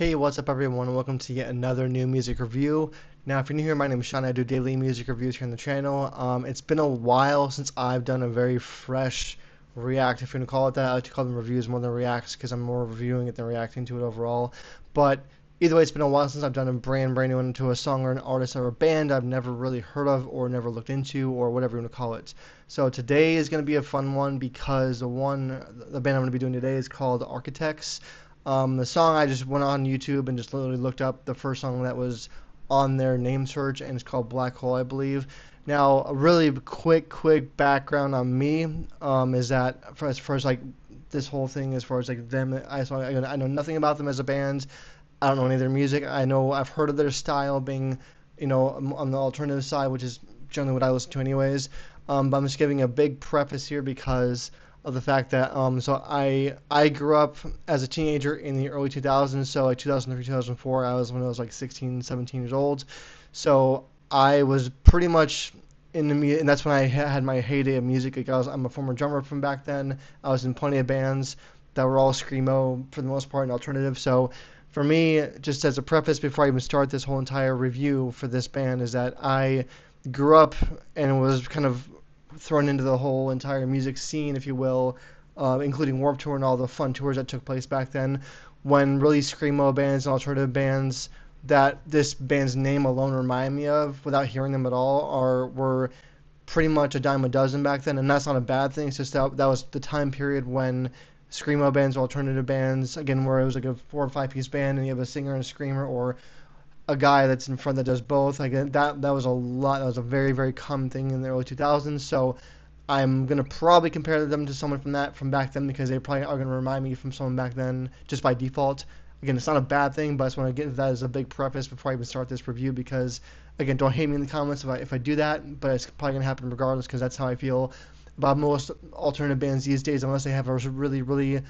Hey, what's up everyone? Welcome to yet another new music review. Now, if you're new here, my name is Sean. I do daily music reviews here on the channel. It's been a while since I've done a very fresh react, if you want to call it that. I like to call them reviews more than reacts because I'm more reviewing it than reacting to it overall. But either way, it's been a while since I've done a brand new one into a song or an artist or a band I've never really heard of or never looked into or whatever you want to call it. So today is going to be a fun one because the band I'm going to be doing today is called Architects. The song, I just went on YouTube and just literally looked up the first song that was on their name search, and it's called Blackhole, I believe. Now, a really quick background on me is that as far as like this whole thing, as far as like them, I know nothing about them as a band. I don't know any of their music. I know I've heard of their style being, on the alternative side, which is generally what I listen to anyways. But I'm just giving a big preface here because of the fact that so I grew up as a teenager in the early 2000s, so like 2003, 2004, when I was like 16, 17 years old. So I was pretty much in the music, and that's when I had my heyday of music. Like I'm a former drummer from back then. I was in plenty of bands that were all screamo for the most part and alternative. So for me, just as a preface before I even start this whole entire review for this band, is that I grew up and was kind of thrown into the whole entire music scene, if you will, including Warped Tour and all the fun tours that took place back then, when really screamo bands and alternative bands that this band's name alone reminded me of, without hearing them at all, were pretty much a dime a dozen back then, and that's not a bad thing. It's just that was the time period when screamo bands, alternative bands, again, where it was like a 4 or 5 piece band, and you have a singer and a screamer, or a guy that's in front that does both. Like that was a lot. That was a very common thing in the early 2000s. So I'm gonna probably compare them to someone from back then because they probably are gonna remind me from someone back then just by default. Again, it's not a bad thing, but I just want to get into that as a big preface before I even start this review because, again, don't hate me in the comments if I do that, but it's probably gonna happen regardless because that's how I feel about most alternative bands these days, unless they have a really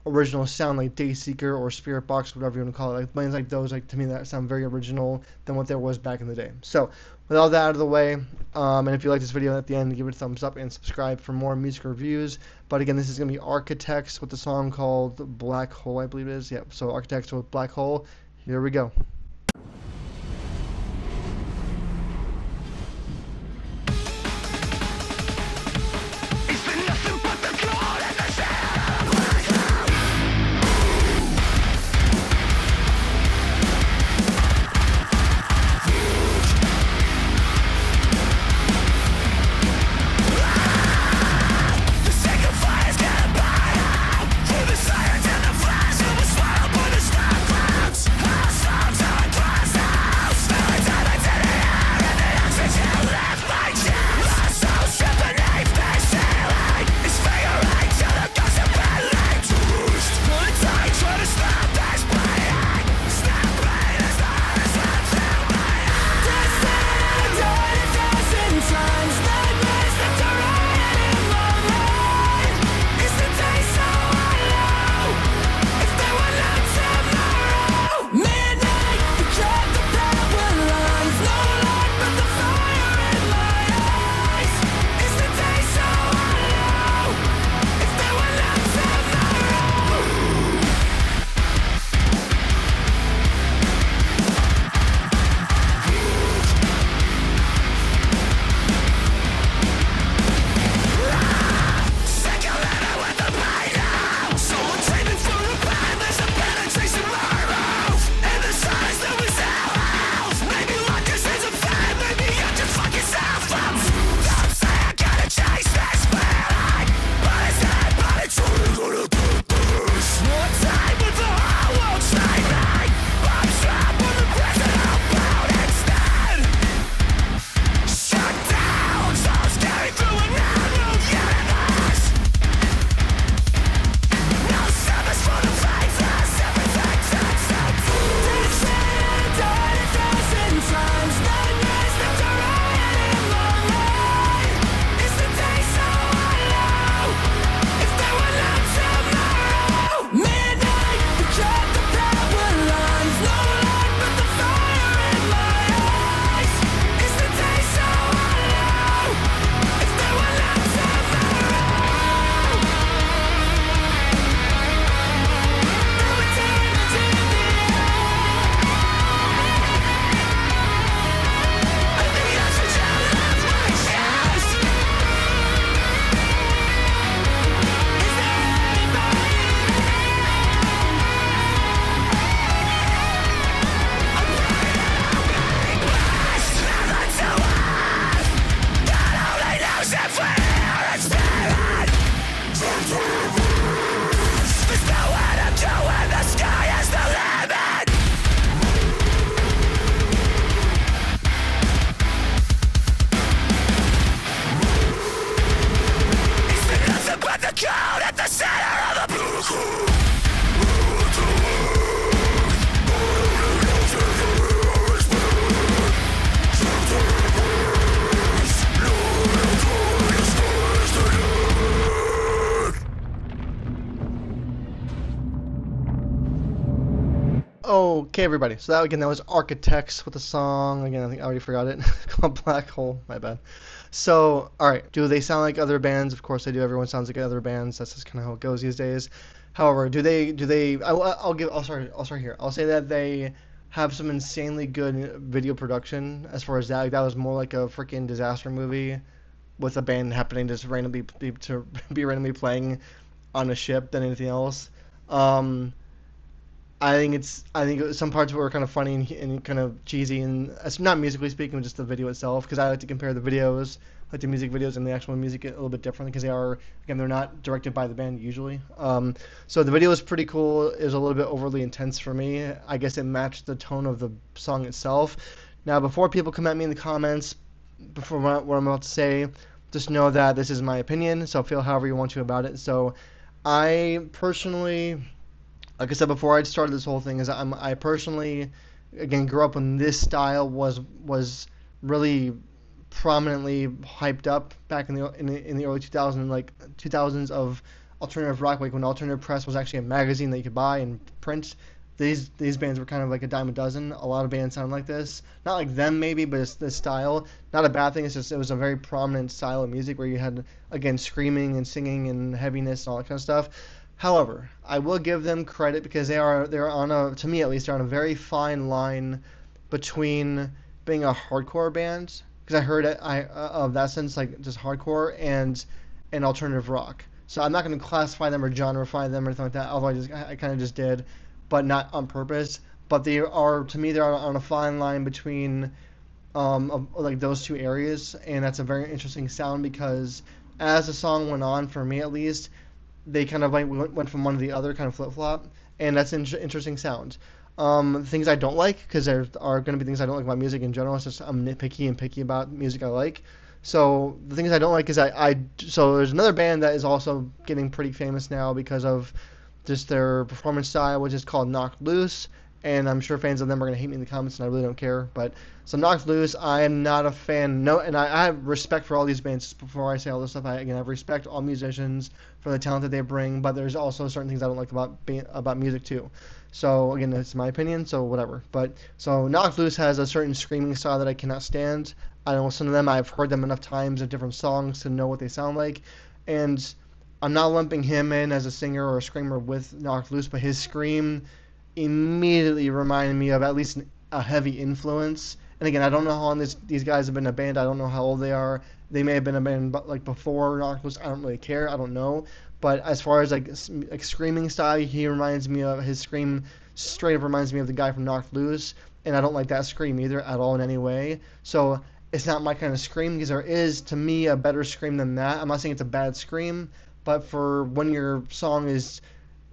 original sound like Dayseeker or Spirit Box, whatever you want to call it. Like bands like those, like to me, that sound very original than what there was back in the day. So with all that out of the way, and if you like this video at the end, give it a thumbs up and subscribe for more music reviews. But again, this is going to be Architects with the song called Black Hole, I believe it is. Yep, so Architects with Black Hole. Here we go. Sometimes Okay, everybody. So that again, that was Architects with the song. Again, I think I already forgot it. Called Blackhole. My bad. So, all right. Do they sound like other bands? Of course they do. Everyone sounds like other bands. That's just kind of how it goes these days. However, do they? Do they? I'll start here. I'll say that they have some insanely good video production as far as that. Like, that was more like a freaking disaster movie with a band happening to just to be randomly playing on a ship than anything else. Um, I think some parts were kind of funny and kind of cheesy, and it's not musically speaking, just the video itself. Because I like to compare the videos, like the music videos and the actual music a little bit differently because they are, again, they're not directed by the band usually. So the video was pretty cool. It was a little bit overly intense for me. I guess it matched the tone of the song itself. Now, before people come at me in the comments, before what I'm about to say, just know that this is my opinion. So feel however you want to about it. So I personally, like I said before I started this whole thing, is I personally, again, grew up when this style was really prominently hyped up back in the early 2000s, like 2000s of alternative rock, like when Alternative Press was actually a magazine that you could buy and print. These bands were kind of like a dime a dozen. A lot of bands sound like this, not like them maybe, but it's this style. Not a bad thing. It's just it was a very prominent style of music where you had, again, screaming and singing and heaviness and all that kind of stuff. However, I will give them credit because they're on a, to me at least, they're on a very fine line between being a hardcore band, because I heard it, of that sense, like just hardcore, and alternative rock. So I'm not going to classify them or genreify them or anything like that, although I kind of just did, but not on purpose. But they are, to me, they're on a fine line between like those two areas, and that's a very interesting sound because as the song went on, for me at least, they kind of like went from one to the other, kind of flip flop, and that's an interesting sound. Things I don't like, because there are going to be things I don't like about music in general. It's just I'm nitpicky and picky about music I like. So the things I don't like is so there's another band that is also getting pretty famous now because of just their performance style, which is called Knocked Loose. And I'm sure fans of them are going to hate me in the comments, and I really don't care. But so Knocked Loose, I am not a fan. No, and I have respect for all these bands. Just before I say all this stuff, I have respect all musicians for the talent that they bring. But there's also certain things I don't like about music too. So again, that's my opinion. So whatever. But so Knocked Loose has a certain screaming style that I cannot stand. I don't listen to them. I've heard them enough times in different songs to know what they sound like, and I'm not lumping him in as a singer or a screamer with Knocked Loose, but his scream immediately reminded me of at least a heavy influence. And again, I don't know how long these guys have been a band. I don't know how old they are. They may have been a band like before Knocked Loose. I don't really care. I don't know. But as far as like screaming style, he reminds me of his scream. Straight up reminds me of the guy from Knocked Loose, and I don't like that scream either at all in any way. So it's not my kind of scream because there is to me a better scream than that. I'm not saying it's a bad scream, but for when your song is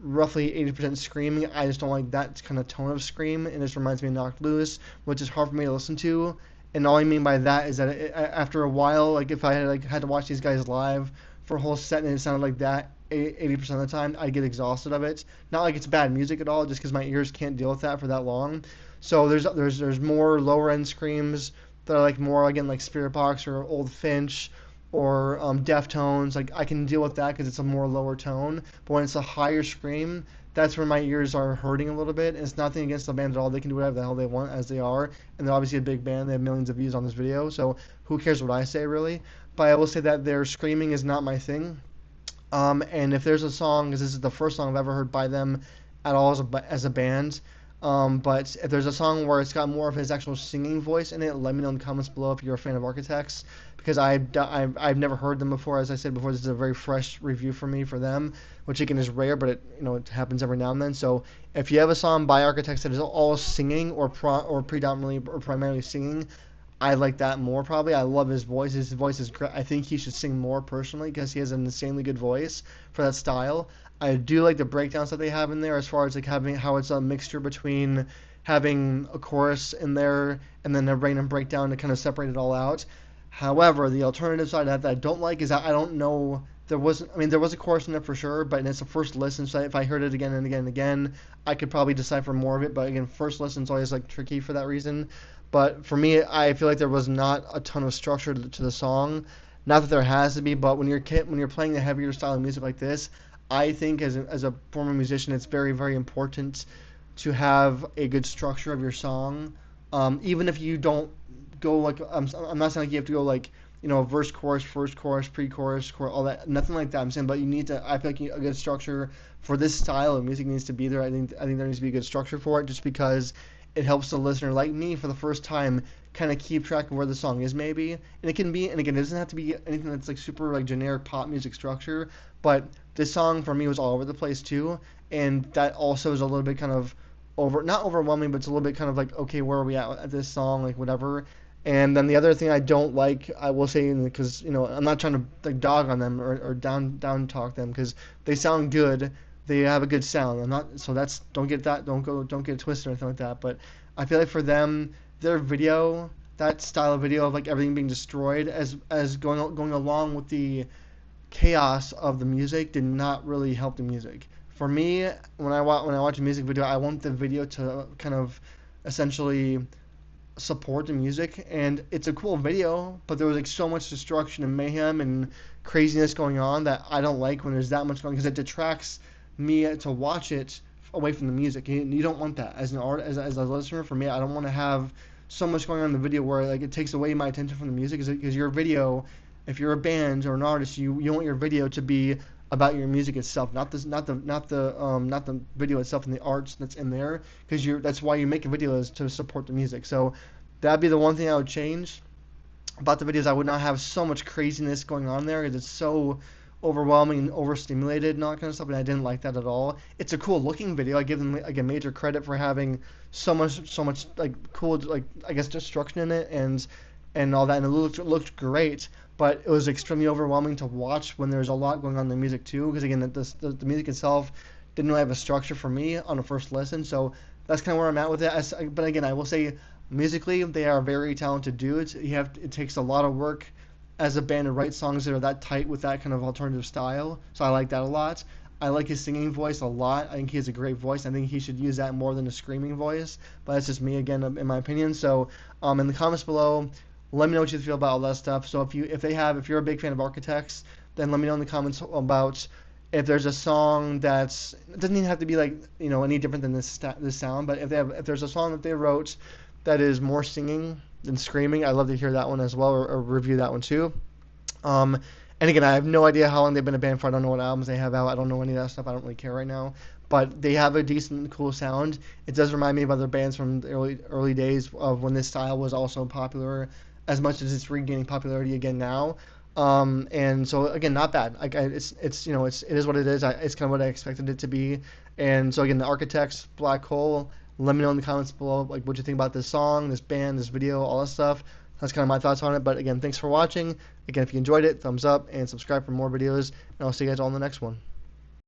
roughly 80% screaming, I just don't like that kind of tone of scream, and this reminds me of Knocked Loose, which is hard for me to listen to. And all I mean by that is that after a while, like if I had to watch these guys live for a whole set and it sounded like that 80% of the time, I get exhausted of it. Not like it's bad music at all, just because my ears can't deal with that for that long. So there's more lower end screams that are like more, again, like Spirit Box or Old Finch or Deftones. Like I can deal with that because it's a more lower tone. But when it's a higher scream, that's where my ears are hurting a little bit. And it's nothing against the band at all. They can do whatever the hell they want as they are. And they're obviously a big band. They have millions of views on this video. So who cares what I say, really? But I will say that their screaming is not my thing. And if there's a song, because this is the first song I've ever heard by them at all as a band, but if there's a song where it's got more of his actual singing voice in it, let me know in the comments below if you're a fan of Architects, because I've never heard them before. As I said before, this is a very fresh review for me for them, which again is rare, but it happens every now and then. So if you have a song by Architects that is all singing or predominantly or primarily singing, I like that more probably. I love his voice. His voice is great. I think he should sing more personally because he has an insanely good voice for that style. I do like the breakdowns that they have in there as far as like having how it's a mixture between having a chorus in there and then a random breakdown to kind of separate it all out. However, the alternative side of that I don't like is that I don't know there was a chorus in there for sure, but it's a first listen, so if I heard it again and again and again, I could probably decipher more of it. But again, first listen's always like tricky for that reason. But for me, I feel like there was not a ton of structure to the song. Not that there has to be, but when you're playing the heavier style of music like this, I think as a former musician, it's very, very important to have a good structure of your song. Even if you don't go like I'm not saying like you have to go like verse chorus first chorus pre-chorus chorus all that, nothing like that. I'm saying but you need to, I feel like a good structure for this style of music needs to be there. I think there needs to be a good structure for it, just because it helps the listener like me for the first time kind of keep track of where the song is maybe. And it can be, and again, it doesn't have to be anything that's like super like generic pop music structure, but this song for me was all over the place too, and that also is a little bit kind of not overwhelming, but it's a little bit kind of like, okay, where are we at this song, like whatever. And then the other thing I don't like, I will say, because I'm not trying to like dog on them or down talk them, because they sound good, they have a good sound. I'm not, so that's, don't get it twisted or anything like that. But I feel like for them, their video, that style of video of like everything being destroyed as going along with the chaos of the music did not really help the music. For me, when I watch a music video, I want the video to kind of essentially support the music, and it's a cool video, but there was like so much destruction and mayhem and craziness going on that I don't like when there's that much going, because it detracts me to watch it away from the music. You don't want that as an art, as a listener. For me, I don't want to have so much going on in the video where like it takes away my attention from the music, because your video, if you're a band or an artist, you want your video to be about your music itself, not the video itself and the arts that's in there, because that's why you make a video, is to support the music. So that'd be the one thing I would change about the videos. I would not have so much craziness going on there, because it's so overwhelming and overstimulated and all that kind of stuff, and I didn't like that at all. It's a cool looking video. I give them like a major credit for having so much like cool, like I guess, destruction in it and all that, and it looked great. But it was extremely overwhelming to watch when there's a lot going on in the music too, because again, the music itself didn't really have a structure for me on a first listen. So that's kind of where I'm at with it. But again, I will say musically they are very talented dudes. It takes a lot of work as a band to write songs that are that tight with that kind of alternative style. So I like that a lot. I like his singing voice a lot. I think he has a great voice. I think he should use that more than a screaming voice. But that's just me again, in my opinion. So in the comments below, let me know what you feel about all that stuff. So if you're a big fan of Architects, then let me know in the comments about if there's a song that's, it doesn't even have to be like any different than this sound, but if there's a song that they wrote that is more singing than screaming, I'd love to hear that one as well, or review that one too. And again, I have no idea how long they've been a band for. I don't know what albums they have out. I don't know any of that stuff. I don't really care right now. But they have a decent, cool sound. It does remind me of other bands from the early days of when this style was also popular, as much as it's regaining popularity again now. And so again, not bad. It is what it is. It's kind of what I expected it to be. And so again, the Architects, Blackhole. Let me know in the comments below like what you think about this song, this band, this video, all that stuff. That's kind of my thoughts on it. But again, thanks for watching. Again, if you enjoyed it, thumbs up and subscribe for more videos. And I'll see you guys all in the next one.